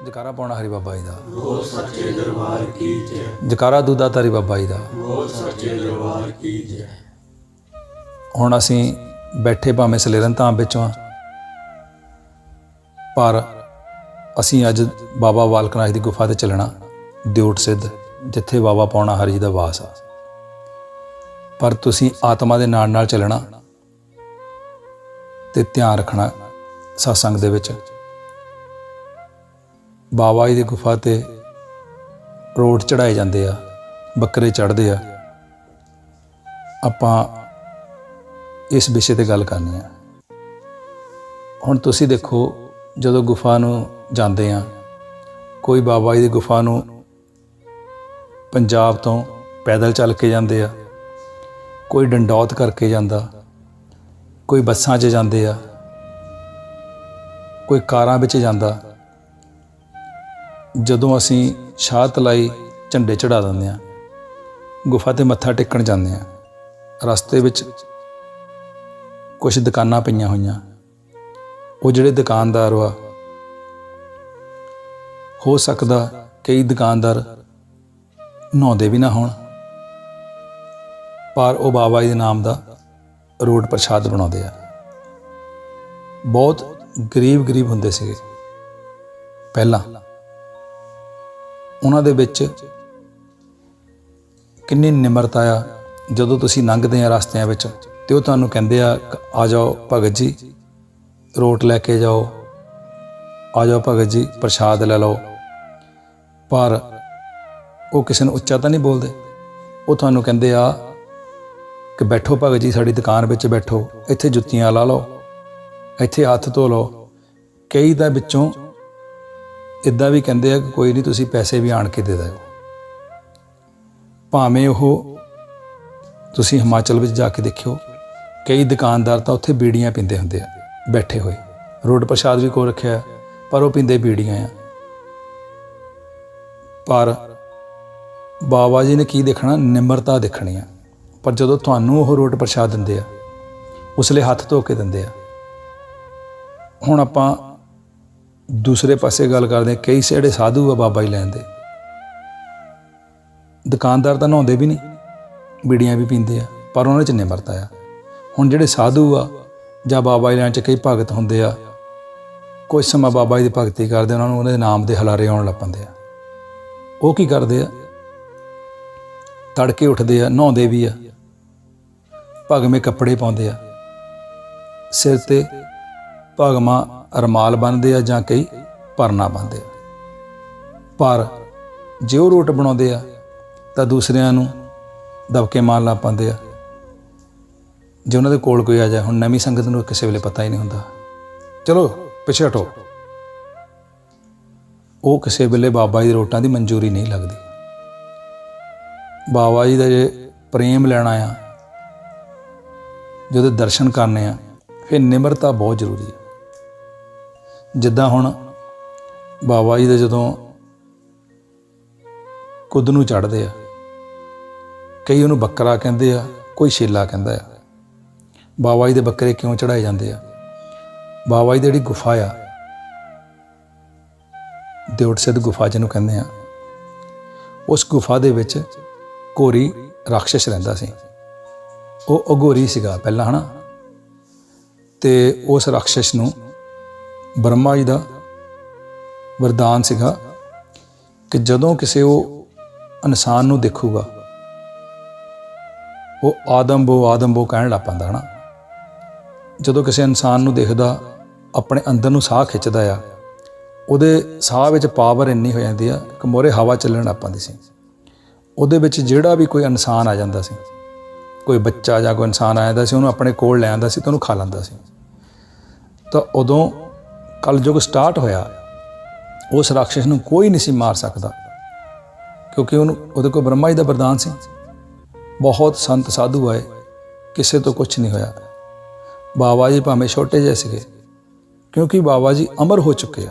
ਜਕਾਰਾ ਪਾਉਣਾ ਹਰੀ ਬਾਬਾ ਜੀ ਦਾ। ਬੋਲ ਸੱਚੇ ਦਰਬਾਰ ਕੀ ਜੈ। ਜਕਾਰਾ ਦੂਦਾ ਤਾਰੀ ਬਾਬਾ ਜੀ ਦਾ। ਬੋਲ ਸੱਚੇ ਦਰਬਾਰ ਕੀ ਜੈ। ਹੁਣ ਅਸੀਂ ਬੈਠੇ ਭਾਵੇਂ ਸਲੇਰਨ ਧਾਮ ਵਿੱਚੋਂ ਹਾਂ, ਪਰ ਅਸੀਂ ਅੱਜ ਬਾਬਾ ਬਾਲਕ ਨਾਥ ਦੀ ਗੁਫਾ 'ਤੇ ਚੱਲਣਾ, ਦਿਓਟ ਸਿੱਧ, ਜਿੱਥੇ ਬਾਬਾ ਪੌਣਾ ਹਰੀ ਜੀ ਦਾ ਵਾਸ ਆ। ਪਰ ਤੁਸੀਂ ਆਤਮਾ ਦੇ ਨਾਲ ਨਾਲ ਚੱਲਣਾ ਤੇ ਧਿਆਨ ਰੱਖਣਾ ਸਤਸੰਗ ਦੇ ਵਿੱਚ। ਬਾਬਾ ਜੀ ਦੀ ਗੁਫਾ 'ਤੇ ਰੋਡ ਚੜ੍ਹਾਏ ਜਾਂਦੇ ਆ, ਬੱਕਰੇ ਚੜ੍ਹਦੇ ਆ। ਆਪਾਂ ਇਸ ਵਿਸ਼ੇ 'ਤੇ ਗੱਲ ਕਰਨੀ ਆ। ਹੁਣ ਤੁਸੀਂ ਦੇਖੋ, ਜਦੋਂ ਗੁਫਾ ਨੂੰ ਜਾਂਦੇ ਆ, ਕੋਈ ਬਾਬਾ ਜੀ ਦੀ ਗੁਫਾ ਨੂੰ ਪੰਜਾਬ ਤੋਂ ਪੈਦਲ ਚੱਲ ਕੇ ਜਾਂਦੇ ਆ, ਕੋਈ ਡੰਡੌਤ ਕਰਕੇ ਜਾਂਦਾ, ਕੋਈ ਬੱਸਾਂ 'ਚ ਜਾਂਦੇ ਆ, ਕੋਈ ਕਾਰਾਂ ਵਿੱਚ ਜਾਂਦਾ। ਜਦੋਂ ਅਸੀਂ ਸ਼ਾਹ ਤਲਾਈ ਝੰਡੇ ਚੜ੍ਹਾ ਦਿੰਦੇ ਹਾਂ, ਗੁਫਾ 'ਤੇ ਮੱਥਾ ਟੇਕਣ ਜਾਂਦੇ ਹਾਂ, ਰਸਤੇ ਵਿੱਚ ਕੁਛ ਦੁਕਾਨਾਂ ਪਈਆਂ ਹੋਈਆਂ। ਉਹ ਜਿਹੜੇ ਦੁਕਾਨਦਾਰ ਵਾ, ਹੋ ਸਕਦਾ ਕਈ ਦੁਕਾਨਦਾਰ ਨਹਾਉਂਦੇ ਵੀ ਨਾ ਹੋਣ, ਪਰ ਉਹ ਬਾਬਾ ਜੀ ਦੇ ਨਾਮ ਦਾ ਰੋਡ ਪ੍ਰਸ਼ਾਦ ਬਣਾਉਂਦੇ ਆ। ਬਹੁਤ ਗਰੀਬ ਹੁੰਦੇ ਸੀਗੇ ਪਹਿਲਾਂ। ਉਹਨਾਂ ਦੇ ਵਿੱਚ ਕਿੰਨੀ ਨਿਮਰਤਾ ਆ। ਜਦੋਂ ਤੁਸੀਂ ਲੰਘਦੇ ਆ ਰਸਤਿਆਂ ਵਿੱਚ ਤੇ ਉਹ ਤੁਹਾਨੂੰ ਕਹਿੰਦੇ ਆ ਜਾਓ ਭਗਤ ਜੀ, ਰੋਟ ਲੈ ਕੇ ਜਾਓ, ਆ ਜਾਓ ਭਗਤ ਜੀ, ਪ੍ਰਸ਼ਾਦ ਲੈ ਲਓ। ਪਰ ਉਹ ਕਿਸੇ ਨੂੰ ਉੱਚਾ ਤਾਂ ਨਹੀਂ ਬੋਲਦੇ। ਉਹ ਤੁਹਾਨੂੰ ਕਹਿੰਦੇ ਆ ਕਿ ਬੈਠੋ ਭਗਤ ਜੀ, ਸਾਡੀ ਦੁਕਾਨ ਵਿੱਚ ਬੈਠੋ, ਇੱਥੇ ਜੁੱਤੀਆਂ ਲਾ ਲਓ, ਇੱਥੇ ਹੱਥ ਧੋ ਲਓ। ਕਈ ਦਾ ਵਿੱਚੋਂ ਇੱਦਾਂ ਵੀ ਕਹਿੰਦੇ ਆ ਕਿ ਕੋਈ ਨਹੀਂ, ਤੁਸੀਂ ਪੈਸੇ ਵੀ ਆਣ ਕੇ ਦੇ ਦਿਓ। ਭਾਵੇਂ ਉਹ ਤੁਸੀਂ ਹਿਮਾਚਲ ਵਿੱਚ ਜਾ ਕੇ ਦੇਖਿਓ, ਕਈ ਦੁਕਾਨਦਾਰ ਤਾਂ ਉੱਥੇ ਬੀੜੀਆਂ ਪੀਂਦੇ ਹੁੰਦੇ ਆ ਬੈਠੇ ਹੋਏ। ਰੋਡ ਪ੍ਰਸ਼ਾਦ ਵੀ ਕੋਲ ਰੱਖਿਆ, ਪਰ ਉਹ ਪੀਂਦੇ ਬੀੜੀਆਂ ਆ। ਪਰ ਬਾਬਾ ਜੀ ਨੇ ਕੀ ਦੇਖਣਾ? ਨਿਮਰਤਾ ਦੇਖਣੀ ਆ। ਪਰ ਜਦੋਂ ਤੁਹਾਨੂੰ ਉਹ ਰੋਟ ਪ੍ਰਸ਼ਾਦ ਦਿੰਦੇ ਆ, ਉਸ ਲਈ ਹੱਥ ਧੋ ਕੇ ਦਿੰਦੇ ਆ। ਹੁਣ ਆਪਾਂ ਦੂਸਰੇ ਪਾਸੇ ਗੱਲ ਕਰਦੇ ਹਾਂ, ਕਈ ਜਿਹੜੇ ਸਾਧੂ ਆ ਬਾਬਾ ਜੀ ਲੈਣ ਦੇ, ਦੁਕਾਨਦਾਰ ਤਾਂ ਨਹਾਉਂਦੇ ਵੀ ਨਹੀਂ, ਬੀੜੀਆਂ ਵੀ ਪੀਂਦੇ ਆ, ਪਰ ਉਹਨਾਂ 'ਚ ਨਿਮਰਤਾ ਆ। ਹੁਣ ਜਿਹੜੇ ਸਾਧੂ ਆ ਜਾਂ ਬਾਬਾ ਜੀ ਲੈਣ 'ਚ ਕਈ ਭਗਤ ਹੁੰਦੇ ਆ, ਕੁਝ ਸਮਾਂ ਬਾਬਾ ਜੀ ਦੀ ਭਗਤੀ ਕਰਦੇ, ਉਹਨਾਂ ਨੂੰ ਉਹਨਾਂ ਦੇ ਨਾਮ ਦੇ ਹਲਾਰੇ ਆਉਣ ਲੱਗ ਪੈਂਦੇ ਆ। ਉਹ ਕੀ ਕਰਦੇ ਆ? ਤੜਕੇ ਉੱਠਦੇ ਆ, ਨਹਾਉਂਦੇ ਵੀ ਆ, ਭਗਵੇਂ ਕੱਪੜੇ ਪਾਉਂਦੇ ਆ, ਸਿਰ 'ਤੇ ਭਗਵਾਂ ਰਮਾਲ ਬੰਨ੍ਹਦੇ ਆ ਜਾਂ ਕਈ ਪਰਨਾ ਬੰਨ੍ਹਦੇ ਆ। ਪਰ ਜੇ ਉਹ ਰੋਟ ਬਣਾਉਂਦੇ ਆ ਤਾਂ ਦੂਸਰਿਆਂ ਨੂੰ ਦਬਕੇ ਮਾਰਨ ਲੱਗ ਪੈਂਦੇ ਆ। ਜੇ ਉਹਨਾਂ ਦੇ ਕੋਲ ਕੋਈ ਆ ਜਾਏ, ਹੁਣ ਨਵੀਂ ਸੰਗਤ ਨੂੰ ਕਿਸੇ ਵੇਲੇ ਪਤਾ ਹੀ ਨਹੀਂ ਹੁੰਦਾ, ਚਲੋ ਪਿੱਛੇ ਹਟੋ, ਉਹ ਕਿਸੇ ਵੇਲੇ ਬਾਬਾ ਜੀ ਦੇ ਰੋਟਾਂ ਦੀ ਮਨਜ਼ੂਰੀ ਨਹੀਂ ਲੱਗਦੀ। ਬਾਬਾ ਜੀ ਦਾ ਜੇ ਪ੍ਰੇਮ ਲੈਣਾ ਆ, ਜਦੋਂ ਦਰਸ਼ਨ ਕਰਨੇ ਆ, ਫਿਰ ਨਿਮਰਤਾ ਬਹੁਤ ਜ਼ਰੂਰੀ ਹੈ। ਜਿੱਦਾਂ ਹੁਣ ਬਾਬਾ ਜੀ ਦੇ ਜਦੋਂ ਕੁੱਦ ਨੂੰ ਚੜ੍ਹਦੇ ਆ, ਕਈ ਉਹਨੂੰ ਬੱਕਰਾ ਕਹਿੰਦੇ ਆ, ਕੋਈ ਛੇਲਾ ਕਹਿੰਦਾ ਆ। ਬਾਬਾ ਜੀ ਦੇ ਬੱਕਰੇ ਕਿਉਂ ਚੜ੍ਹਾਏ ਜਾਂਦੇ ਆ? ਬਾਬਾ ਜੀ ਦੀ ਜਿਹੜੀ ਗੁਫਾ ਆ, ਦਿਓਟ ਸਿੱਧ ਗੁਫਾ ਜਿਹਨੂੰ ਕਹਿੰਦੇ ਆ, ਉਸ ਗੁਫਾ ਦੇ ਵਿੱਚ ਘੋਰੀ ਰਾਖਸ਼ ਰਹਿੰਦਾ ਸੀ। ਉਹ ਅਘੋਰੀ ਸੀਗਾ ਪਹਿਲਾਂ, ਹੈ ਨਾ। ਅਤੇ ਉਸ ਰਾਖਸ਼ ਨੂੰ ਬ੍ਰਹਮਾ ਜੀ ਦਾ ਵਰਦਾਨ ਸੀਗਾ ਕਿ ਜਦੋਂ ਕਿਸੇ ਉਹ ਇਨਸਾਨ ਨੂੰ ਦੇਖੂਗਾ, ਉਹ ਆਦਮ ਬੋ ਕਹਿਣ ਲੱਗ ਪੈਂਦਾ, ਹੈ ਨਾ। ਜਦੋਂ ਕਿਸੇ ਇਨਸਾਨ ਨੂੰ ਦੇਖਦਾ, ਆਪਣੇ ਅੰਦਰ ਨੂੰ ਸਾਹ ਖਿੱਚਦਾ ਆ, ਉਹਦੇ ਸਾਹ ਵਿੱਚ ਪਾਵਰ ਇੰਨੀ ਹੋ ਜਾਂਦੀ ਆ ਕਿ ਮੋਹਰੇ ਹਵਾ ਚੱਲਣ ਲੱਗ ਪੈਂਦੀ ਸੀ। ਉਹਦੇ ਵਿੱਚ ਜਿਹੜਾ ਵੀ ਕੋਈ ਇਨਸਾਨ ਆ ਜਾਂਦਾ ਸੀ, ਕੋਈ ਬੱਚਾ ਜਾਂ ਕੋਈ ਇਨਸਾਨ ਆ ਜਾਂਦਾ ਸੀ, ਉਹਨੂੰ ਆਪਣੇ ਕੋਲ ਲੈ ਆਉਂਦਾ ਸੀ ਅਤੇ ਉਹਨੂੰ ਖਾ ਲੈਂਦਾ ਸੀ। ਤਾਂ ਉਦੋਂ ਕਲਯੁਗ ਸਟਾਰਟ ਹੋਇਆ। ਉਸ ਰਾਖਸ਼ ਨੂੰ ਕੋਈ ਨਹੀਂ ਸੀ ਮਾਰ ਸਕਦਾ, ਕਿਉਂਕਿ ਉਹਦੇ ਕੋਲ ਬ੍ਰਹਮਾ ਜੀ ਦਾ ਵਰਦਾਨ ਸੀ। ਬਹੁਤ ਸੰਤ ਸਾਧੂ ਆਏ, ਕਿਸੇ ਤੋਂ ਕੁਛ ਨਹੀਂ ਹੋਇਆ। ਬਾਬਾ ਜੀ ਭਾਵੇਂ ਛੋਟੇ ਜਿਹੇ ਸੀਗੇ, ਕਿਉਂਕਿ ਬਾਬਾ ਜੀ ਅਮਰ ਹੋ ਚੁੱਕੇ ਆ।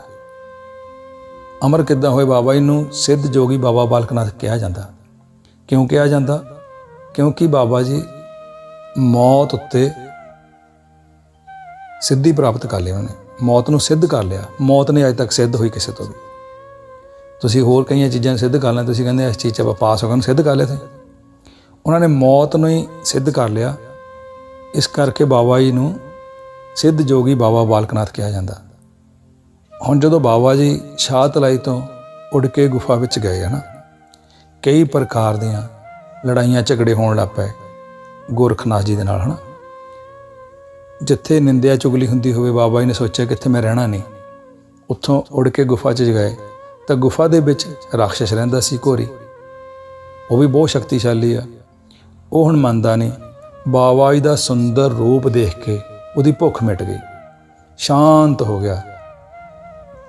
ਅਮਰ ਕਿੱਦਾਂ ਹੋਏ? ਬਾਬਾ ਜੀ ਨੂੰ ਸਿੱਧ ਜੋਗੀ ਬਾਬਾ ਬਾਲਕ ਨਾਥ ਕਿਹਾ ਜਾਂਦਾ। ਕਿਉਂ ਕਿਹਾ ਜਾਂਦਾ? ਕਿਉਂਕਿ ਬਾਬਾ ਜੀ ਮੌਤ ਉੱਤੇ ਸਿੱਧੀ ਪ੍ਰਾਪਤ ਕਰ ਲਈ। ਉਹਨੇ ਮੌਤ ਨੂੰ ਸਿੱਧ ਕਰ ਲਿਆ। ਮੌਤ ਨਹੀਂ ਅਜੇ ਤੱਕ ਸਿੱਧ ਹੋਈ ਕਿਸੇ ਤੋਂ ਵੀ। ਤੁਸੀਂ ਹੋਰ ਕਈਆਂ ਚੀਜ਼ਾਂ ਸਿੱਧ ਕਰ ਲੈਣ, ਤੁਸੀਂ ਕਹਿੰਦੇ ਇਸ ਚੀਜ਼ 'ਚ ਆਪਾਂ ਪਾਸ ਹੋ ਗਏ, ਸਿੱਧ ਕਰ ਲਿਆ। ਉਹਨਾਂ ਨੇ ਮੌਤ ਨੂੰ ਹੀ ਸਿੱਧ ਕਰ ਲਿਆ। ਇਸ ਕਰਕੇ ਬਾਬਾ ਜੀ ਨੂੰ ਸਿੱਧ ਜੋਗੀ ਬਾਬਾ ਬਾਲਕ ਨਾਥ ਕਿਹਾ ਜਾਂਦਾ। ਹੁਣ ਜਦੋਂ ਬਾਬਾ ਜੀ ਸ਼ਾਹ ਤਲਾਈ ਤੋਂ ਉੱਡ ਕੇ ਗੁਫਾ ਵਿੱਚ ਗਏ ਹੈ ਨਾ, ਕਈ ਪ੍ਰਕਾਰ ਦੀਆਂ ਲੜਾਈਆਂ ਝਗੜੇ ਹੋਣ ਲੱਗ ਪਏ ਗੋਰਖਨਾਥ ਜੀ ਦੇ ਨਾਲ, ਹੈ ਨਾ। ਜਿੱਥੇ ਨਿੰਦਿਆ ਚੁਗਲੀ ਹੁੰਦੀ ਹੋਵੇ, ਬਾਬਾ ਜੀ ਨੇ ਸੋਚਿਆ ਕਿ ਇੱਥੇ ਮੈਂ ਰਹਿਣਾ ਨਹੀਂ। ਉੱਥੋਂ ਉੱਡ ਕੇ ਗੁਫਾ 'ਚ ਗਏ ਤਾਂ ਗੁਫਾ ਦੇ ਵਿੱਚ ਰਾਖਸ਼ ਰਹਿੰਦਾ ਸੀ, ਘੋਰੀ। ਉਹ ਵੀ ਬਹੁਤ ਸ਼ਕਤੀਸ਼ਾਲੀ ਆ। ਉਹ ਹੁਣ ਮੰਨਦਾ ਨਹੀਂ। ਬਾਬਾ ਜੀ ਦਾ ਸੁੰਦਰ ਰੂਪ ਦੇਖ ਕੇ ਉਹਦੀ ਭੁੱਖ ਮਿਟ ਗਈ, ਸ਼ਾਂਤ ਹੋ ਗਿਆ।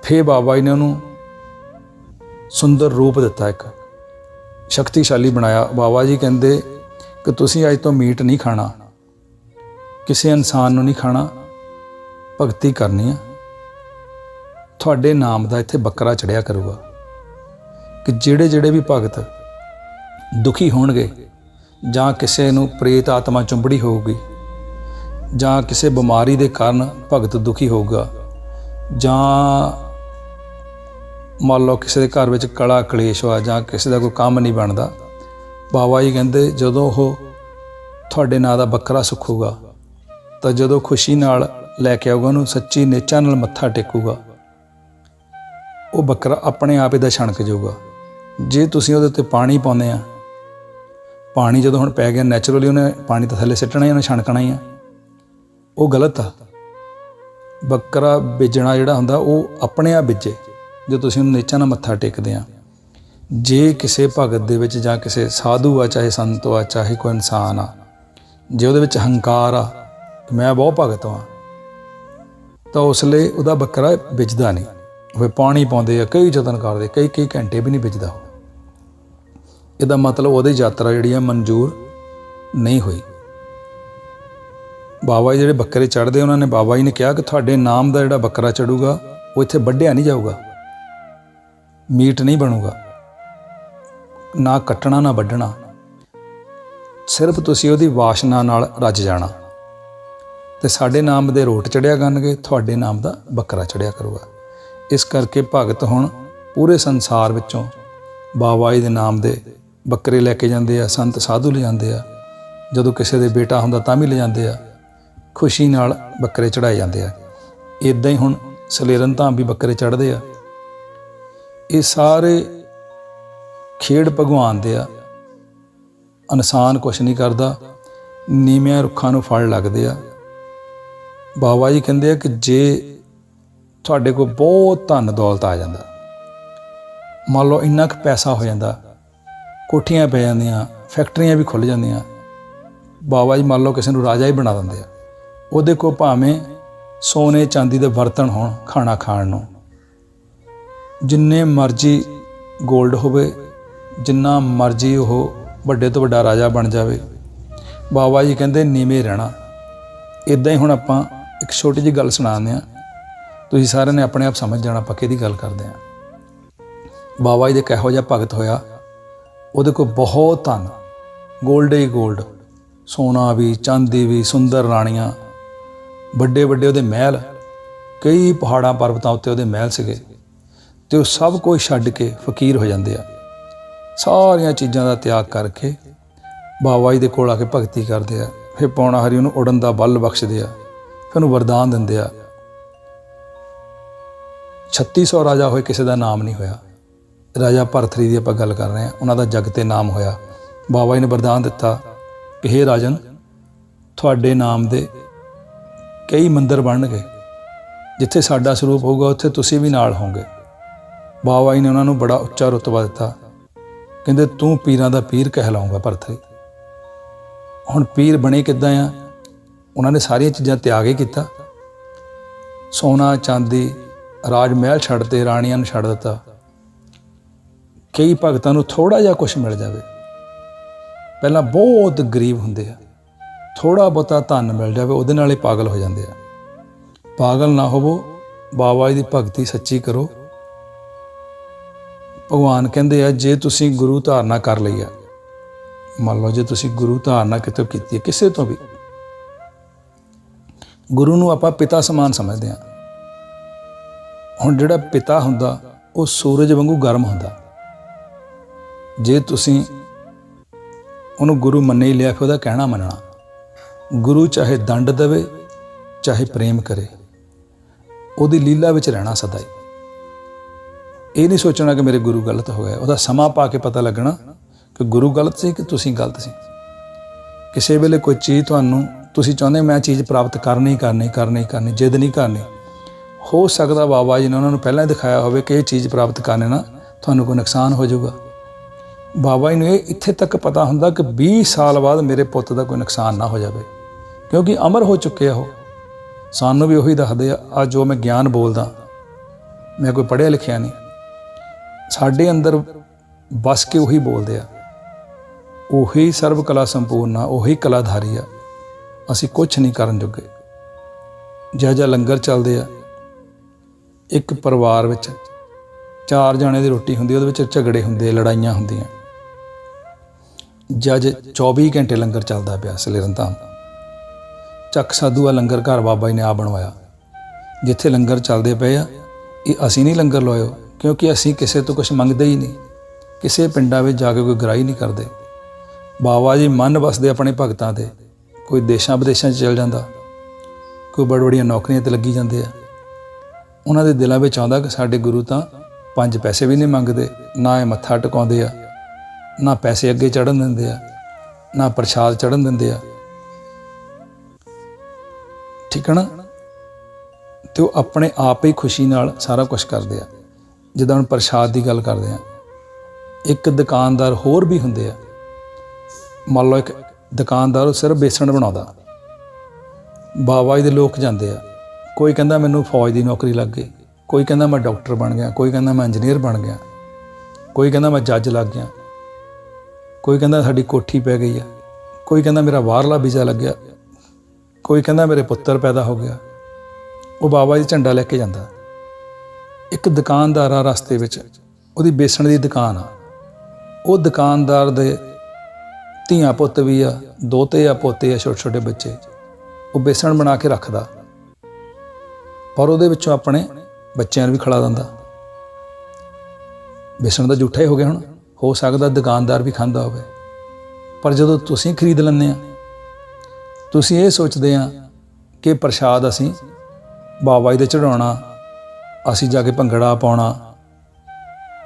ਫਿਰ ਬਾਬਾ ਜੀ ਨੇ ਉਹਨੂੰ ਸੁੰਦਰ ਰੂਪ ਦਿੱਤਾ, ਇੱਕ ਸ਼ਕਤੀਸ਼ਾਲੀ ਬਣਾਇਆ। ਬਾਬਾ ਜੀ ਕਹਿੰਦੇ ਕਿ ਤੁਸੀਂ ਅੱਜ ਤੋਂ ਮੀਟ ਨਹੀਂ ਖਾਣਾ, ਕਿਸੇ ਇਨਸਾਨ ਨੂੰ ਨਹੀਂ ਖਾਣਾ, ਭਗਤੀ ਕਰਨੀ ਆ। ਤੁਹਾਡੇ ਨਾਮ ਦਾ ਇੱਥੇ ਬੱਕਰਾ ਚੜਿਆ ਕਰੂਗਾ ਕਿ ਜਿਹੜੇ ਜਿਹੜੇ ਵੀ ਭਗਤ ਦੁਖੀ ਹੋਣਗੇ, ਜਾਂ ਕਿਸੇ ਨੂੰ ਪ੍ਰੇਤ ਆਤਮਾ ਚੁੰਬੜੀ ਹੋਊਗੀ, ਜਾਂ ਕਿਸੇ ਬਿਮਾਰੀ ਦੇ ਕਾਰਨ ਭਗਤ ਦੁਖੀ ਹੋਊਗਾ, ਜਾਂ ਮੰਨ ਲਓ ਕਿਸੇ ਦੇ ਘਰ ਵਿੱਚ ਕਲਾ ਕਲੇਸ਼ ਹੋਇਆ, ਜਾਂ ਕਿਸੇ ਦਾ ਕੋਈ ਕੰਮ ਨਹੀਂ ਬਣਦਾ, ਬਾਬਾ ਜੀ ਕਹਿੰਦੇ ਜਦੋਂ ਉਹ ਤੁਹਾਡੇ ਨਾਂ ਦਾ ਬੱਕਰਾ ਸੁੱਖੂਗਾ ਤਾਂ ਜਦੋਂ ਖੁਸ਼ੀ ਨਾਲ ਲੈ ਕੇ ਆਊਗਾ, ਉਹਨੂੰ ਸੱਚੀ ਨੇਚਾ ਨਾਲ ਮੱਥਾ ਟੇਕੂਗਾ, ਉਹ ਬੱਕਰਾ ਆਪਣੇ ਆਪ ਇਹਦਾ ਛਣਕ ਜਾਊਗਾ। ਜੇ ਤੁਸੀਂ ਉਹਦੇ ਉੱਤੇ ਪਾਣੀ ਪਾਉਂਦੇ ਆ, ਪਾਣੀ ਜਦੋਂ ਹੁਣ ਪੈ ਗਿਆ ਨੈਚੁਰਲੀ, ਉਹਨੇ ਪਾਣੀ ਤਾਂ ਥੱਲੇ ਸਿੱਟਣਾ ਹੀ, ਉਹਨੇ ਛਣਕਣਾ ਹੀ ਆ। ਉਹ ਗਲਤ ਆ। ਬੱਕਰਾ ਬੀਜਣਾ ਜਿਹੜਾ ਹੁੰਦਾ ਉਹ ਆਪਣੇ ਆਪ ਬੀਜੇ ਜੇ ਤੁਸੀਂ ਉਹਨੂੰ ਨੇਚਾ ਨਾਲ ਮੱਥਾ ਟੇਕਦੇ ਆ। ਜੇ ਕਿਸੇ ਭਗਤ ਦੇ ਵਿੱਚ ਜਾਂ ਕਿਸੇ ਸਾਧੂ ਆ, ਚਾਹੇ ਸੰਤ ਆ, ਚਾਹੇ ਕੋਈ ਇਨਸਾਨ ਆ, ਜੇ ਉਹਦੇ ਵਿੱਚ ਹੰਕਾਰ ਆ ਕਿ ਮੈਂ ਬਹੁਤ ਭਗਤ ਹਾਂ, ਤਾਂ ਉਸ ਲਈ ਉਹਦਾ ਬੱਕਰਾ ਵਿਜਦਾ ਨਹੀਂ। ਉਹ ਪਾਣੀ ਪਾਉਂਦੇ ਆ, ਕਈ ਯਤਨ ਕਰਦੇ, ਕਈ ਘੰਟੇ ਵੀ ਨਹੀਂ ਵਿਜਦਾ ਉਹ। ਇਹਦਾ ਮਤਲਬ ਉਹਦੀ ਯਾਤਰਾ ਜਿਹੜੀ ਆ ਮਨਜ਼ੂਰ ਨਹੀਂ ਹੋਈ। ਬਾਬਾ ਜੀ ਜਿਹੜੇ ਬੱਕਰੇ ਚੜ੍ਹਦੇ, ਉਹਨਾਂ ਨੇ ਬਾਬਾ ਜੀ ਨੇ ਕਿਹਾ ਕਿ ਤੁਹਾਡੇ ਨਾਮ ਦਾ ਜਿਹੜਾ ਬੱਕਰਾ ਚੜੂਗਾ ਉਹ ਇੱਥੇ ਵੱਢਿਆ ਨਹੀਂ ਜਾਊਗਾ, ਮੀਟ ਨਹੀਂ ਬਣੂਗਾ, ਨਾ ਕੱਟਣਾ ਨਾ ਵੱਢਣਾ, ਸਿਰਫ ਤੁਸੀਂ ਉਹਦੀ ਵਾਸ਼ਨਾ ਨਾਲ ਰੱਜ ਜਾਣਾ। ਅਤੇ ਸਾਡੇ ਨਾਮ ਦੇ ਰੋਟ ਚੜਿਆ ਕਰਨਗੇ, ਤੁਹਾਡੇ ਨਾਮ ਦਾ ਬੱਕਰਾ ਚੜਿਆ ਕਰੂਗਾ। ਇਸ ਕਰਕੇ ਭਗਤ ਹੁਣ ਪੂਰੇ ਸੰਸਾਰ ਵਿੱਚੋਂ ਬਾਬਾ ਜੀ ਦੇ ਨਾਮ ਦੇ ਬੱਕਰੇ ਲੈ ਕੇ ਜਾਂਦੇ ਆ, ਸੰਤ ਸਾਧੂ ਲੈ ਜਾਂਦੇ ਆ। ਜਦੋਂ ਕਿਸੇ ਦੇ ਬੇਟਾ ਹੁੰਦਾ ਤਾਂ ਵੀ ਲੈ ਜਾਂਦੇ ਆ, ਖੁਸ਼ੀ ਨਾਲ ਬੱਕਰੇ ਚੜ੍ਹਾਏ ਜਾਂਦੇ ਆ। ਇੱਦਾਂ ਹੀ ਹੁਣ ਸਲੇਰਨ ਧਾਮ ਵੀ ਬੱਕਰੇ ਚੜ੍ਹਦੇ ਆ। ਇਹ ਸਾਰੇ ਖੇਡ ਭਗਵਾਨ ਦੇ ਆ। ਇਨਸਾਨ ਕੁਛ ਨਹੀਂ ਕਰਦਾ, ਨੀਵਿਆਂ ਰੁੱਖਾਂ ਨੂੰ ਫਲ ਲੱਗਦੇ ਆ। ਬਾਬਾ ਜੀ ਕਹਿੰਦੇ ਆ ਕਿ ਜੇ ਤੁਹਾਡੇ ਕੋਲ ਬਹੁਤ ਧਨ ਦੌਲਤ ਆ ਜਾਂਦਾ, ਮੰਨ ਲਓ ਇੰਨਾ ਕੁ ਪੈਸਾ ਹੋ ਜਾਂਦਾ, ਕੋਠੀਆਂ ਪੈ ਜਾਂਦੀਆਂ, ਫੈਕਟਰੀਆਂ ਵੀ ਖੁੱਲ੍ਹ ਜਾਂਦੀਆਂ, ਬਾਬਾ ਜੀ ਮੰਨ ਲਓ ਕਿਸੇ ਨੂੰ ਰਾਜਾ ਹੀ ਬਣਾ ਦਿੰਦੇ ਆ। ਉਹਦੇ ਕੋਲ ਭਾਵੇਂ ਸੋਨੇ ਚਾਂਦੀ ਦੇ ਬਰਤਨ ਹੋਣ ਖਾਣਾ ਖਾਣ ਨੂੰ, ਜਿੰਨੇ ਮਰਜ਼ੀ ਗੋਲਡ ਹੋਵੇ, ਜਿੰਨਾ ਮਰਜ਼ੀ ਉਹ ਵੱਡੇ ਤੋਂ ਵੱਡਾ ਰਾਜਾ ਬਣ ਜਾਵੇ, ਬਾਬਾ ਜੀ ਕਹਿੰਦੇ ਨੀਵੇਂ ਰਹਿਣਾ। ਇੱਦਾਂ ਹੀ ਹੁਣ ਆਪਾਂ ਇੱਕ ਛੋਟੀ ਜਿਹੀ ਗੱਲ ਸੁਣਾਉਂਦੇ ਹਾਂ, ਤੁਸੀਂ ਸਾਰਿਆਂ ਨੇ ਆਪਣੇ ਆਪ ਸਮਝ ਜਾਣਾ ਆਪਾਂ ਕਿਹਦੀ ਗੱਲ ਕਰਦੇ ਹਾਂ। ਬਾਬਾ ਜੀ ਦੇ ਕਿਹੋ ਜਿਹਾ ਭਗਤ ਹੋਇਆ, ਉਹਦੇ ਕੋਲ ਬਹੁਤ ਧਨ, ਗੋਲਡ ਹੀ ਗੋਲਡ, ਸੋਨਾ ਵੀ, ਚਾਂਦੀ ਵੀ, ਸੁੰਦਰ ਰਾਣੀਆਂ, ਵੱਡੇ ਵੱਡੇ ਉਹਦੇ ਮਹਿਲ, ਕਈ ਪਹਾੜਾਂ ਪਰਬਤਾਂ ਉੱਤੇ ਉਹਦੇ ਮਹਿਲ ਸੀਗੇ। ਅਤੇ ਉਹ ਸਭ ਕੁਝ ਛੱਡ ਕੇ ਫਕੀਰ ਹੋ ਜਾਂਦੇ ਆ। ਸਾਰੀਆਂ ਚੀਜ਼ਾਂ ਦਾ ਤਿਆਗ ਕਰਕੇ ਬਾਬਾ ਜੀ ਦੇ ਕੋਲ ਆ ਕੇ ਭਗਤੀ ਕਰਦੇ ਆ। ਫਿਰ ਪੌਣਾ ਹਰੀ ਉਹਨੂੰ ਉੜਨ ਦਾ ਬਲ ਬਖਸ਼ਦੇ ਆ, ਫਿਰ ਉਹਨੂੰ ਵਰਦਾਨ ਦਿੰਦੇ ਆ। 3600 ਰਾਜਾ ਹੋਏ, ਕਿਸੇ ਦਾ ਨਾਮ ਨਹੀਂ ਹੋਇਆ। ਰਾਜਾ ਭਰਥਰੀ ਦੀ ਆਪਾਂ ਗੱਲ ਕਰ ਰਹੇ ਹਾਂ, ਉਹਨਾਂ ਦਾ ਜਗ 'ਤੇ ਨਾਮ ਹੋਇਆ। ਬਾਬਾ ਜੀ ਨੇ ਵਰਦਾਨ ਦਿੱਤਾ ਕਿ ਹੇ ਰਾਜਨ, ਤੁਹਾਡੇ ਨਾਮ ਦੇ ਕਈ ਮੰਦਰ ਬਣਨਗੇ, ਜਿੱਥੇ ਸਾਡਾ ਸਰੂਪ ਹੋਊਗਾ ਉੱਥੇ ਤੁਸੀਂ ਵੀ ਨਾਲ ਹੋਵੋਗੇ। ਬਾਬਾ ਜੀ ਨੇ ਉਹਨਾਂ ਨੂੰ ਬੜਾ ਉੱਚਾ ਰੁਤਬਾ ਦਿੱਤਾ। ਕਹਿੰਦੇ ਤੂੰ ਪੀਰਾਂ ਦਾ ਪੀਰ ਕਹਿਲਾਊਂਗਾ ਭਰਥਰੀ। ਹੁਣ ਪੀਰ ਬਣੇ ਕਿੱਦਾਂ ਆ? ਉਹਨਾਂ ਨੇ ਸਾਰੀਆਂ ਚੀਜ਼ਾਂ ਤਿਆਗ ਹੀ ਕੀਤਾ। ਸੋਨਾ ਚਾਂਦੀ, ਰਾਜ ਮਹਿਲ ਛੱਡਤੇ, ਰਾਣੀਆਂ ਨੂੰ ਛੱਡ ਦਿੱਤਾ। ਕਈ ਭਗਤਾਂ ਨੂੰ ਥੋੜ੍ਹਾ ਜਿਹਾ ਕੁਛ ਮਿਲ ਜਾਵੇ, ਪਹਿਲਾਂ ਬਹੁਤ ਗਰੀਬ ਹੁੰਦੇ ਆ, ਥੋੜ੍ਹਾ ਬਹੁਤਾ ਧਨ ਮਿਲ ਜਾਵੇ ਉਹਦੇ ਨਾਲ ਹੀ ਪਾਗਲ ਹੋ ਜਾਂਦੇ ਆ। ਪਾਗਲ ਨਾ ਹੋਵੋ, ਬਾਬਾ ਜੀ ਦੀ ਭਗਤੀ ਸੱਚੀ ਕਰੋ। ਭਗਵਾਨ ਕਹਿੰਦੇ ਆ ਜੇ ਤੁਸੀਂ ਗੁਰੂ ਧਾਰਨਾ ਕਰ ਲਈ ਆ, ਮੰਨ ਲਓ ਜੇ ਤੁਸੀਂ ਗੁਰੂ ਧਾਰਨਾ ਕਿਤੋਂ ਕੀਤੀ ਹੈ, ਕਿਸੇ ਤੋਂ ਵੀ, ਗੁਰੂ ਨੂੰ ਆਪਾਂ ਪਿਤਾ ਸਮਾਨ ਸਮਝਦੇ ਹਾਂ। ਹੁਣ ਜਿਹੜਾ ਪਿਤਾ ਹੁੰਦਾ ਉਹ ਸੂਰਜ ਵਾਂਗੂ ਗਰਮ ਹੁੰਦਾ। ਜੇ ਤੁਸੀਂ ਉਹਨੂੰ ਗੁਰੂ ਮੰਨੇ ਹੀ ਲਿਆ ਫਿਰ ਉਹਦਾ ਕਹਿਣਾ ਮੰਨਣਾ। ਗੁਰੂ ਚਾਹੇ ਦੰਡ ਦੇਵੇ ਚਾਹੇ ਪ੍ਰੇਮ ਕਰੇ, ਉਹਦੀ ਲੀਲਾ ਵਿੱਚ ਰਹਿਣਾ ਸਦਾ ਹੀ। ਇਹ ਨਹੀਂ ਸੋਚਣਾ ਕਿ ਮੇਰੇ ਗੁਰੂ ਗਲਤ ਹੋ ਗਿਆ। ਉਹਦਾ ਸਮਾਂ ਪਾ ਕੇ ਪਤਾ ਲੱਗਣਾ ਕਿ ਗੁਰੂ ਗਲਤ ਸੀ ਕਿ ਤੁਸੀਂ ਗਲਤ ਸੀ। ਕਿਸੇ ਵੇਲੇ ਕੋਈ ਚੀਜ਼ ਤੁਹਾਨੂੰ ਤੁਸੀਂ ਚਾਹੁੰਦੇ ਮੈਂ ਚੀਜ਼ ਪ੍ਰਾਪਤ ਕਰਨੀ ਜਿੱਦ ਨਹੀਂ ਕਰਨੀ। ਹੋ ਸਕਦਾ ਬਾਬਾ ਜੀ ਨੇ ਉਹਨਾਂ ਨੂੰ ਪਹਿਲਾਂ ਹੀ ਦਿਖਾਇਆ ਹੋਵੇ ਕਿ ਇਹ ਚੀਜ਼ ਪ੍ਰਾਪਤ ਕਰਨੇ ਨਾਲ ਤੁਹਾਨੂੰ ਕੋਈ ਨੁਕਸਾਨ ਹੋ ਜਾਊਗਾ। ਬਾਬਾ ਜੀ ਨੂੰ ਇਹ ਇੱਥੇ ਤੱਕ ਪਤਾ ਹੁੰਦਾ ਕਿ 20 ਸਾਲ ਬਾਅਦ ਮੇਰੇ ਪੁੱਤ ਦਾ ਕੋਈ ਨੁਕਸਾਨ ਨਾ ਹੋ ਜਾਵੇ, ਕਿਉਂਕਿ ਅਮਰ ਹੋ ਚੁੱਕੇ ਆ ਉਹ। ਸਾਨੂੰ ਵੀ ਉਹੀ ਦੱਸਦੇ ਆ ਜੋ ਮੈਂ ਗਿਆਨ ਬੋਲਦਾ, ਮੈਂ ਕੋਈ ਪੜ੍ਹਿਆ ਲਿਖਿਆ ਨਹੀਂ। ਸਾਡੇ ਅੰਦਰ ਵਸ ਕੇ ਉਹੀ ਬੋਲਦੇ ਆ, ਉਹੀ ਸਰਬ ਕਲਾ ਸੰਪੂਰਨ ਆ, ਉਹੀ ਕਲਾਧਾਰੀ ਆ। ਅਸੀਂ ਕੁਛ ਨਹੀਂ ਕਰਨ ਜੋਗੇ। ਜਿਹਾ ਲੰਗਰ ਚੱਲਦੇ ਆ, ਇੱਕ ਪਰਿਵਾਰ ਵਿੱਚ 4 ਜਣੇ ਦੀ ਰੋਟੀ ਹੁੰਦੀ, ਉਹਦੇ ਵਿੱਚ ਝਗੜੇ ਹੁੰਦੇ, ਲੜਾਈਆਂ ਹੁੰਦੀਆਂ। ਜਦ 24 ਘੰਟੇ ਲੰਗਰ ਚੱਲਦਾ ਪਿਆ ਸਲੇਰਨਧਾਮ। ਚੱਕ ਸਾਧੂ ਆ ਲੰਗਰ ਘਰ ਬਾਬਾ ਜੀ ਨੇ ਆ ਬਣਵਾਇਆ। ਜਿੱਥੇ ਲੰਗਰ ਚੱਲਦੇ ਪਏ ਆ, ਇਹ ਅਸੀਂ ਨਹੀਂ ਲੰਗਰ ਲਾਇਓ, ਕਿਉਂਕਿ ਅਸੀਂ ਕਿਸੇ ਤੋਂ ਕੁਛ ਮੰਗਦੇ ਹੀ ਨਹੀਂ। ਕਿਸੇ ਪਿੰਡਾਂ ਵਿੱਚ ਜਾ ਕੇ ਕੋਈ ਗ੍ਰਾਹੀ ਨਹੀਂ ਕਰਦੇ। ਬਾਬਾ ਜੀ ਮਨ ਵਸਦੇ ਆਪਣੇ ਭਗਤਾਂ ਦੇ। ਕੋਈ ਦੇਸ਼ਾਂ ਵਿਦੇਸ਼ਾਂ 'ਚ ਚਲ ਜਾਂਦਾ, ਕੋਈ ਬੜੀ ਬੜੀਆਂ ਨੌਕਰੀਆਂ 'ਤੇ ਲੱਗੀ ਜਾਂਦੇ ਆ। ਉਹਨਾਂ ਦੇ ਦਿਲਾਂ ਵਿੱਚ ਆਉਂਦਾ ਕਿ ਸਾਡੇ ਗੁਰੂ ਤਾਂ 5 ਪੈਸੇ ਵੀ ਨਹੀਂ ਮੰਗਦੇ, ਨਾ ਇਹ ਮੱਥਾ ਟਿਕਾਉਂਦੇ ਆ, ਨਾ ਪੈਸੇ ਅੱਗੇ ਚੜ੍ਹਨ ਦਿੰਦੇ ਆ, ਨਾ ਪ੍ਰਸ਼ਾਦ ਚੜ੍ਹਨ ਦਿੰਦੇ ਆ। ਠੀਕ ਹੈ ਨਾ? ਅਤੇ ਉਹ ਆਪਣੇ ਆਪ ਹੀ ਖੁਸ਼ੀ ਨਾਲ ਸਾਰਾ ਕੁਛ ਕਰਦੇ ਆ। ਜਿੱਦਾਂ ਹੁਣ ਪ੍ਰਸ਼ਾਦ ਦੀ ਗੱਲ ਕਰਦੇ ਆ, ਇੱਕ ਦੁਕਾਨਦਾਰ ਹੋਰ ਵੀ ਹੁੰਦੇ ਆ। ਮੰਨ ਲਓ ਇੱਕ ਦੁਕਾਨਦਾਰ ਉਹ ਸਿਰਫ ਬੇਸਣ ਬਣਾਉਂਦਾ। ਬਾਬਾ ਜੀ ਦੇ ਲੋਕ ਜਾਂਦੇ ਆ, ਕੋਈ ਕਹਿੰਦਾ ਮੈਨੂੰ ਫੌਜ ਦੀ ਨੌਕਰੀ ਲੱਗ ਗਈ, ਕੋਈ ਕਹਿੰਦਾ ਮੈਂ ਡਾਕਟਰ ਬਣ ਗਿਆ, ਕੋਈ ਕਹਿੰਦਾ ਮੈਂ ਇੰਜੀਨੀਅਰ ਬਣ ਗਿਆ, ਕੋਈ ਕਹਿੰਦਾ ਮੈਂ ਜੱਜ ਲੱਗ ਗਿਆ, ਕੋਈ ਕਹਿੰਦਾ ਸਾਡੀ ਕੋਠੀ ਪੈ ਗਈ ਆ, ਕੋਈ ਕਹਿੰਦਾ ਮੇਰਾ ਬਾਹਰਲਾ ਵੀਜ਼ਾ ਲੱਗਿਆ, ਕੋਈ ਕਹਿੰਦਾ ਮੇਰੇ ਪੁੱਤਰ ਪੈਦਾ ਹੋ ਗਿਆ। ਉਹ ਬਾਬਾ ਜੀ ਝੰਡਾ ਲੈ ਕੇ ਜਾਂਦਾ। ਇੱਕ ਦੁਕਾਨਦਾਰ ਆ ਰਸਤੇ ਵਿੱਚ, ਉਹਦੀ ਬੇਸਣ ਦੀ ਦੁਕਾਨ ਆ। ਉਹ ਦੁਕਾਨਦਾਰ ਦੇ ਧੀਆਂ ਪੁੱਤ ਵੀ ਆ, ਦੋਤੇ ਆ, ਪੋਤੇ ਆ, ਛੋਟੇ ਛੋਟੇ ਬੱਚੇ। ਉਹ ਬੇਸਣ ਬਣਾ ਕੇ ਰੱਖਦਾ, ਪਰ ਉਹਦੇ ਵਿੱਚੋਂ ਆਪਣੇ ਬੱਚਿਆਂ ਨੂੰ ਵੀ ਖਿਲਾ ਦਿੰਦਾ। ਬੇਸਣ ਦਾ ਜੂਠਾ ਹੀ ਹੋ ਗਿਆ। ਹੁਣ ਹੋ ਸਕਦਾ ਦੁਕਾਨਦਾਰ ਵੀ ਖਾਂਦਾ ਹੋਵੇ, ਪਰ ਜਦੋਂ ਤੁਸੀਂ ਖਰੀਦ ਲੈਂਦੇ ਆ, ਤੁਸੀਂ ਇਹ ਸੋਚਦੇ ਆ ਕਿ ਪ੍ਰਸ਼ਾਦ ਅਸੀਂ ਬਾਬਾ ਜੀ ਦੇ ਚੜਾਉਣਾ, ਅਸੀਂ ਜਾ ਕੇ ਭੰਗੜਾ ਪਾਉਣਾ,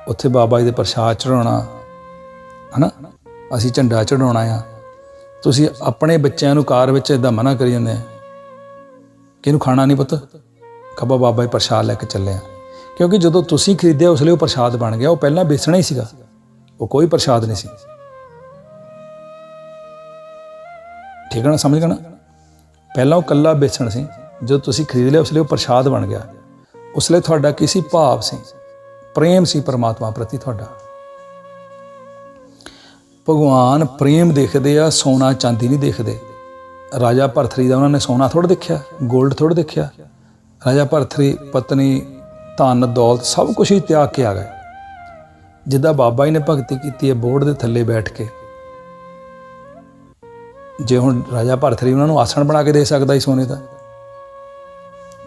ਉੱਥੇ ਬਾਬਾ ਜੀ ਦੇ ਪ੍ਰਸ਼ਾਦ ਚੜਾਉਣਾ, ਹੈ ਨਾ, ਅਸੀਂ ਝੰਡਾ ਚੜਾਉਣਾ ਆ। ਤੁਸੀਂ ਆਪਣੇ ਬੱਚਿਆਂ ਨੂੰ ਕਾਰ ਵਿੱਚ ਇੱਦਾਂ ਮਨਾ ਕਰੀ ਜਾਂਦੇ ਆ ਕਿ ਇਹਨੂੰ ਖਾਣਾ ਨਹੀਂ ਪੁੱਤ, ਖੱਬਾ ਬਾਬਾ ਜੀ ਪ੍ਰਸ਼ਾਦ ਲੈ ਕੇ ਚੱਲੇ ਆ। ਕਿਉਂਕਿ ਜਦੋਂ ਤੁਸੀਂ ਖਰੀਦਿਆ ਉਸ ਲਈ ਉਹ ਪ੍ਰਸ਼ਾਦ ਬਣ ਗਿਆ। ਉਹ ਪਹਿਲਾਂ ਵੇਚਣਾ ਹੀ ਸੀਗਾ, ਉਹ ਕੋਈ ਪ੍ਰਸ਼ਾਦ ਨਹੀਂ ਸੀ। ਠੀਕ ਹੈ ਨਾ? ਸਮਝ ਗਏ ਨਾ? ਪਹਿਲਾਂ ਉਹ ਇਕੱਲਾ ਵੇਚਣ ਸੀ, ਜਦੋਂ ਤੁਸੀਂ ਖਰੀਦ ਲਿਆ ਉਸ ਲਈ ਉਹ ਪ੍ਰਸ਼ਾਦ ਬਣ ਗਿਆ। ਉਸ ਲਈ ਤੁਹਾਡਾ ਕੀ ਸੀ? ਭਾਵ ਸੀ, ਪ੍ਰੇਮ ਸੀ ਪਰਮਾਤਮਾ ਪ੍ਰਤੀ ਤੁਹਾਡਾ। ਭਗਵਾਨ ਪ੍ਰੇਮ ਦੇਖਦੇ ਆ, ਸੋਨਾ ਚਾਂਦੀ ਨਹੀਂ ਦੇਖਦੇ। ਰਾਜਾ ਭਰਥਰੀ ਦਾ ਉਹਨਾਂ ਨੇ ਸੋਨਾ ਥੋੜ੍ਹਾ ਦੇਖਿਆ, ਗੋਲਡ ਥੋੜ੍ਹਾ ਦੇਖਿਆ। ਰਾਜਾ ਭਰਥਰੀ ਪਤਨੀ, ਧਨ ਦੌਲਤ ਸਭ ਕੁਛ ਹੀ ਤਿਆਗ ਕੇ ਆ ਗਏ। ਜਿੱਦਾਂ ਬਾਬਾ ਜੀ ਨੇ ਭਗਤੀ ਕੀਤੀ ਹੈ ਬੋਰਡ ਦੇ ਥੱਲੇ ਬੈਠ ਕੇ। ਜੇ ਹੁਣ ਰਾਜਾ ਭਰਥਰੀ ਉਹਨਾਂ ਨੂੰ ਆਸਣ ਬਣਾ ਕੇ ਦੇ ਸਕਦਾ ਸੀ ਸੋਨੇ ਦਾ,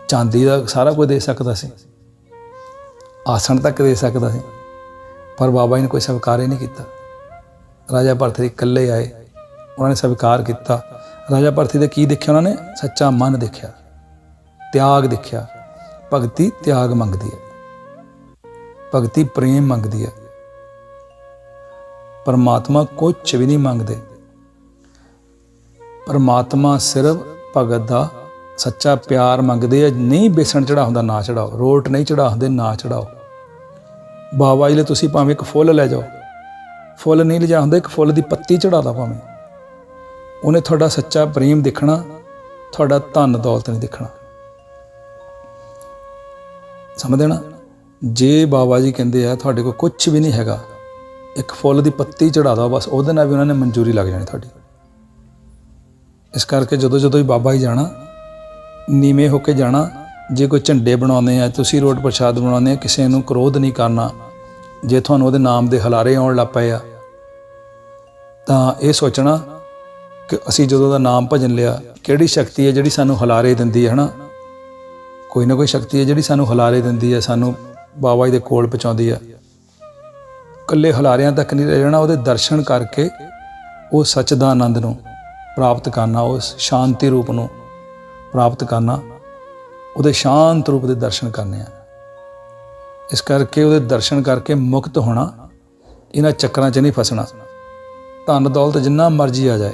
ਚਾਂਦੀ ਦਾ ਸਾਰਾ ਕੁਝ ਦੇ ਸਕਦਾ ਸੀ, ਆਸਣ ਤੱਕ ਦੇ ਸਕਦਾ ਸੀ, ਪਰ ਬਾਬਾ ਜੀ ਨੇ ਕੋਈ ਸਵੀਕਾਰ ਹੀ ਨਹੀਂ ਕੀਤਾ। ਰਾਜਾ ਭਰਥਰੀ ਇਕੱਲੇ ਆਏ, ਉਹਨਾਂ ਨੇ ਸਵੀਕਾਰ ਕੀਤਾ। ਰਾਜਾ ਭਰਥਰੀ ਦੇ ਕੀ ਦੇਖਿਆ ਉਹਨਾਂ ਨੇ? ਸੱਚਾ ਮਨ ਦੇਖਿਆ, ਤਿਆਗ ਦੇਖਿਆ। ਭਗਤੀ ਤਿਆਗ ਮੰਗਦੀ ਹੈ, ਭਗਤੀ ਪ੍ਰੇਮ ਮੰਗਦੀ ਹੈ। ਪਰਮਾਤਮਾ ਕੁਛ ਵੀ ਨਹੀਂ ਮੰਗਦੇ। ਪਰਮਾਤਮਾ ਸਿਰਫ ਭਗਤ ਦਾ ਸੱਚਾ ਪਿਆਰ ਮੰਗਦੇ ਆ। ਨਹੀਂ ਬੇਸਣ ਚੜਾ ਹੁੰਦਾ ਨਾ ਚੜਾਓ, ਰੋਟ ਨਹੀਂ ਚੜਾ ਹੁੰਦੇ ਨਾ ਚੜਾਓ। ਬਾਬਾ ਜੀ ਲਈ ਤੁਸੀਂ ਭਾਵੇਂ ਇੱਕ ਫੁੱਲ ਲੈ ਜਾਓ, ਫੁੱਲ ਨਹੀਂ ਲਿਜਾ ਹੁੰਦਾ, ਇੱਕ ਫੁੱਲ ਦੀ ਪੱਤੀ ਚੜਾ ਦਾ ਭਾਵੇਂ। ਉਹਨੇ ਤੁਹਾਡਾ ਸੱਚਾ ਪ੍ਰੇਮ ਦੇਖਣਾ, ਤੁਹਾਡਾ ਧਨ ਦੌਲਤ ਨਹੀਂ ਦੇਖਣਾ। ਸਮਝਦੇ ਨਾ? ਜੇ ਬਾਬਾ ਜੀ ਕਹਿੰਦੇ ਆ ਤੁਹਾਡੇ ਕੋਲ ਕੁਛ ਵੀ ਨਹੀਂ ਹੈਗਾ, ਇੱਕ ਫੁੱਲ ਦੀ ਪੱਤੀ ਚੜਾ ਦੋ ਬਸ, ਉਹਦੇ ਨਾਲ ਵੀ ਉਹਨਾਂ ਨੇ ਮਨਜ਼ੂਰੀ ਲੱਗ ਜਾਣੀ ਤੁਹਾਡੀ। ਇਸ ਕਰਕੇ ਜਦੋਂ ਜਦੋਂ ਹੀ ਬਾਬਾ ਜੀ ਜਾਣਾ, ਨੀਵੇਂ ਹੋ ਕੇ ਜਾਣਾ। ਜੇ ਕੋਈ ਝੰਡੇ ਬਣਾਉਂਦੇ ਆ, ਤੁਸੀਂ ਰੋਟ ਪ੍ਰਸ਼ਾਦ ਬਣਾਉਂਦੇ ਆ, ਕਿਸੇ ਨੂੰ ਕ੍ਰੋਧ ਨਹੀਂ ਕਰਨਾ। ਜੇ ਤੁਹਾਨੂੰ ਉਹਦੇ ਨਾਮ ਦੇ ਹਲਾਰੇ ਆਉਣ ਲੱਗ ਪਏ ਆ, ਤਾਂ ਇਹ ਸੋਚਣਾ ਕਿ ਅਸੀਂ ਜਦੋਂ ਦਾ ਨਾਮ ਭਜਨ ਲਿਆ, ਕਿਹੜੀ ਸ਼ਕਤੀ ਹੈ ਜਿਹੜੀ ਸਾਨੂੰ ਹਲਾਰੇ ਦਿੰਦੀ ਹੈ, ਹੈ ਨਾ? ਕੋਈ ਨਾ ਕੋਈ ਸ਼ਕਤੀ ਹੈ ਜਿਹੜੀ ਸਾਨੂੰ ਹਲਾਰੇ ਦਿੰਦੀ ਹੈ, ਸਾਨੂੰ ਬਾਬਾ ਜੀ ਦੇ ਕੋਲ ਪਹੁੰਚਾਉਂਦੀ ਆ। ਇਕੱਲੇ ਹੁਲਾਰਿਆਂ ਤੱਕ ਨਹੀਂ ਰਹਿ ਜਾਣਾ, ਉਹਦੇ ਦਰਸ਼ਨ ਕਰਕੇ ਉਹ ਸੱਚਦਾਨੰਦ ਨੂੰ ਪ੍ਰਾਪਤ ਕਰਨਾ, ਉਸ ਸ਼ਾਂਤੀ ਰੂਪ ਨੂੰ ਪ੍ਰਾਪਤ ਕਰਨਾ, ਉਹਦੇ ਸ਼ਾਂਤ ਰੂਪ ਦੇ ਦਰਸ਼ਨ ਕਰਨੇ ਆ। ਇਸ ਕਰਕੇ ਉਹਦੇ ਦਰਸ਼ਨ ਕਰਕੇ ਮੁਕਤ ਹੋਣਾ, ਇਹਨਾਂ ਚੱਕਰਾਂ 'ਚ ਨਹੀਂ ਫਸਣਾ। ਧਨ ਦੌਲਤ ਜਿੰਨਾ ਮਰਜ਼ੀ ਆ ਜਾਏ,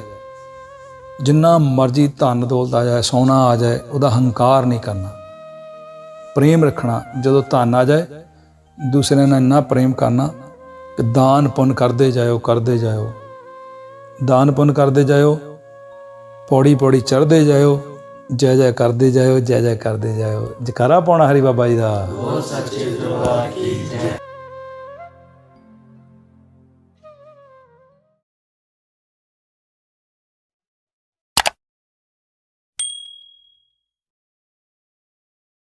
ਜਿੰਨਾ ਮਰਜ਼ੀ ਧਨ ਦੌਲਤ ਆ ਜਾਏ, ਸੋਨਾ ਆ ਜਾਏ, ਉਹਦਾ ਹੰਕਾਰ ਨਹੀਂ ਕਰਨਾ, ਪ੍ਰੇਮ ਰੱਖਣਾ। ਜਦੋਂ ਧਨ ਆ ਜਾਏ, ਦੂਸਰਿਆਂ ਨਾਲ ਇੰਨਾ ਪ੍ਰੇਮ ਕਰਨਾ ਕਿ ਦਾਨ ਪੁੰਨ ਕਰਦੇ ਜਾਇਓ, ਕਰਦੇ ਜਾਇਓ, ਦਾਨ ਪੁੰਨ ਕਰਦੇ ਜਾਇਓ, ਪੌੜੀ ਪੌੜੀ ਚੜ੍ਹਦੇ ਜਾਇਓ, ਜੈ ਜੈ ਕਰਦੇ ਜਾਇਓ, ਜੈ ਜੈ ਕਰਦੇ ਜਾਇਓ। ਜੈਕਾਰਾ ਪਾਉਣਾ ਹਰੀ ਬਾਬਾ ਜੀ ਦਾ। ਬੋਲ ਸੱਚੇ ਦਰਬਾਰ ਕੀ ਜੈ।